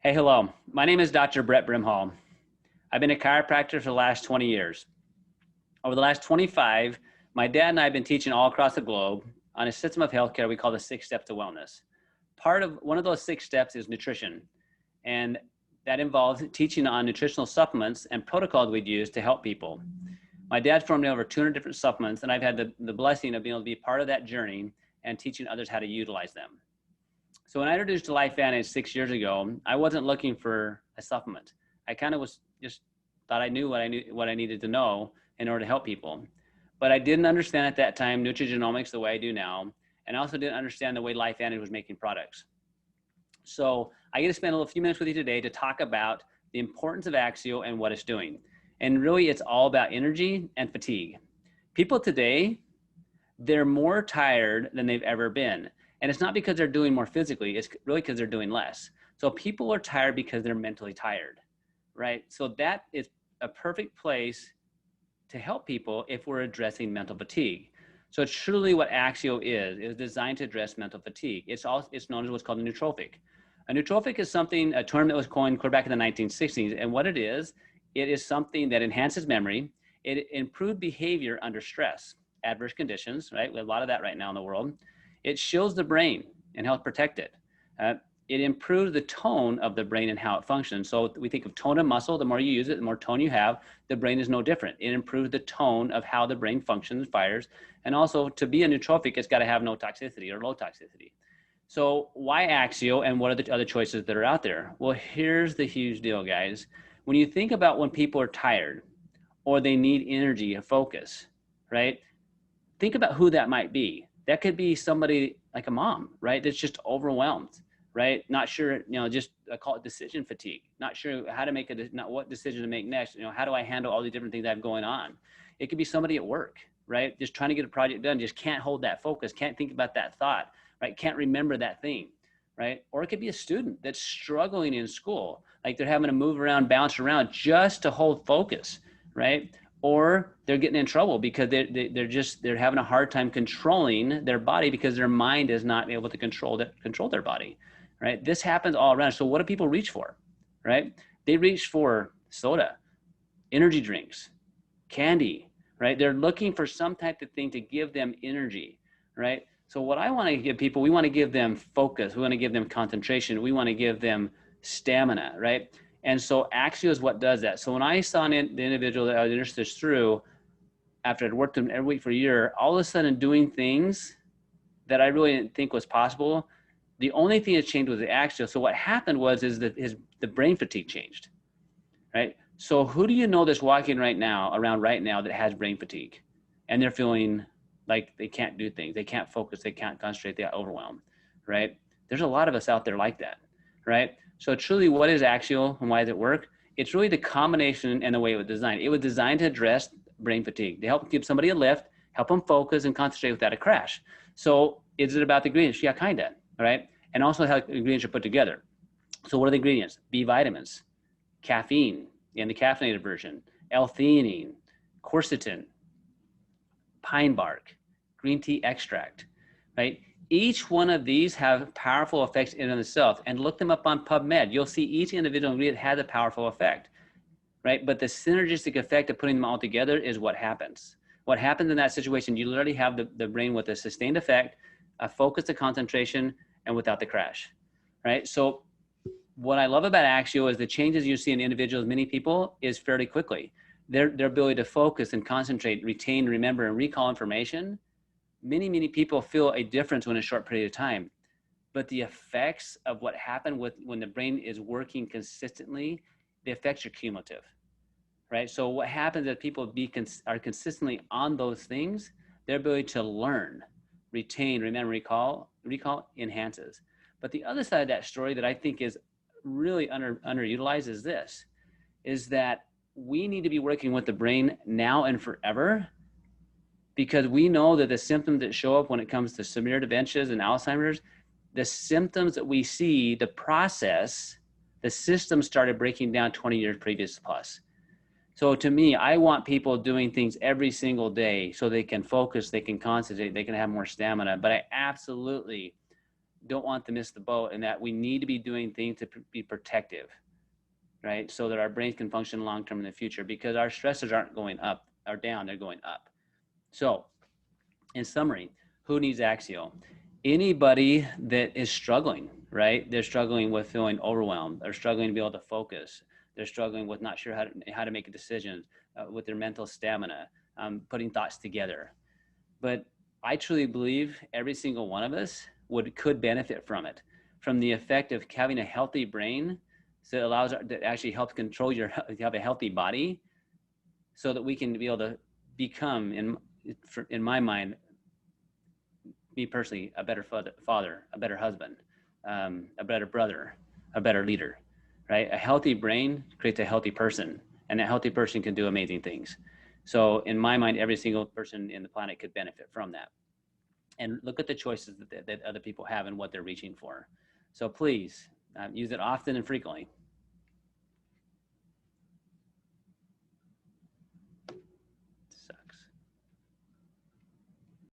Hey, hello. My name is Dr. Brett Brimhall. I've been a chiropractor for the last 20 years. Over the last 25, my dad and I have been teaching all across the globe on a system of healthcare we call the 6 steps to wellness. One of those 6 steps is nutrition, and that involves teaching on nutritional supplements and protocols we'd use to help people. My dad formulated over 200 different supplements, and I've had the blessing of being able to be part of that journey and teaching others how to utilize them. So when I introduced Life Vantage 6 years ago, I wasn't looking for a supplement. I kind of was just thought I knew what I needed to know in order to help people. But I didn't understand at that time nutrigenomics the way I do now, and I also didn't understand the way Life Vantage was making products. So I get to spend a few minutes with you today to talk about the importance of Axio and what it's doing. And really, it's all about energy and fatigue. People today, they're more tired than they've ever been. And it's not because they're doing more physically, it's really because they're doing less. So people are tired because they're mentally tired, right? So that is a perfect place to help people if we're addressing mental fatigue. So it's truly what Axio is designed to address mental fatigue. It's known as what's called a nootropic. A nootropic is a term that was coined clear back in the 1960s. And what it is something that enhances memory. It improved behavior under stress, adverse conditions, right? We have a lot of that right now in the world. It shields the brain and helps protect it. It improves the tone of the brain and how it functions. So we think of tone of muscle. The more you use it, the more tone you have. The brain is no different. It improves the tone of how the brain functions, fires. And also, to be a nootropic, it's got to have no toxicity or low toxicity. So why Axio, and what are the other choices that are out there? Well, here's the huge deal, guys. When you think about when people are tired or they need energy or focus, right? Think about who that might be. That could be somebody like a mom, right? That's just overwhelmed, right? Not sure, just I call it decision fatigue. Not sure how to make what decision to make next. How do I handle all the different things I have going on? It could be somebody at work, right? Just trying to get a project done, just can't hold that focus, can't think about that thought, right? Can't remember that thing, right? Or it could be a student that's struggling in school, like they're having to move around, bounce around just to hold focus, right? Or they're getting in trouble because they're having a hard time controlling their body because their mind is not able to control their body, right? This happens all around. So what do people reach for, right? They reach for soda, energy drinks, candy, right? They're looking for some type of thing to give them energy, right? So what I want to give people, we want to give them focus. We want to give them concentration. We want to give them stamina, right? And so Axio is what does that. So when I saw the individual that I was introduced through, after I'd worked with him every week for a year, all of a sudden doing things that I really didn't think was possible, the only thing that changed was the Axio. So what happened was that the brain fatigue changed, right? So who do you know that's walking around right now that has brain fatigue? And they're feeling like they can't do things. They can't focus. They can't concentrate. They're overwhelmed, right? There's a lot of us out there like that, right? So truly, what is Axio and why does it work? It's really the combination and the way it was designed. It was designed to address brain fatigue, to help give somebody a lift, help them focus and concentrate without a crash. So is it about the ingredients? Yeah, kind of, right? And also how the ingredients are put together. So what are the ingredients? B vitamins, caffeine in the caffeinated version, L-theanine, quercetin, pine bark, green tea extract, right? Each one of these have powerful effects in and of itself, and look them up on PubMed. You'll see each individual ingredient has a powerful effect, right? But the synergistic effect of putting them all together is what happens. What happens in that situation, you literally have the brain with a sustained effect, a focus, a concentration, and without the crash, right? So what I love about Axio is the changes you see in individuals, many people, is fairly quickly. Their ability to focus and concentrate, retain, remember, and recall information. Many people feel a difference in a short period of time, but the effects of what happened when the brain is working consistently, the effects are cumulative, right? So what happens is people are consistently on those things, their ability to learn, retain, remember, recall enhances. But the other side of that story that I think is really underutilized is that we need to be working with the brain now and forever, because we know that the symptoms that show up when it comes to severe dementias and Alzheimer's, the symptoms that we see, the process, the system started breaking down 20 years previous plus. So to me, I want people doing things every single day so they can focus, they can concentrate, they can have more stamina. But I absolutely don't want to miss the boat, and that we need to be doing things to be protective, right? So that our brains can function long-term in the future, because our stressors aren't going up or down, they're going up. So in summary, who needs Axio? Anybody that is struggling, right? They're struggling with feeling overwhelmed. They're struggling to be able to focus. They're struggling with not sure how to make a decision, with their mental stamina, putting thoughts together. But I truly believe every single one of us could benefit from it, from the effect of having a healthy brain. So it allows, that actually helps control you have a healthy body, so that we can be able to become, in my mind, me personally, a better father, a better husband, a better brother, a better leader, right? A healthy brain creates a healthy person, and a healthy person can do amazing things. So in my mind, every single person in the planet could benefit from that. And look at the choices that other people have and what they're reaching for. So please use it often and frequently.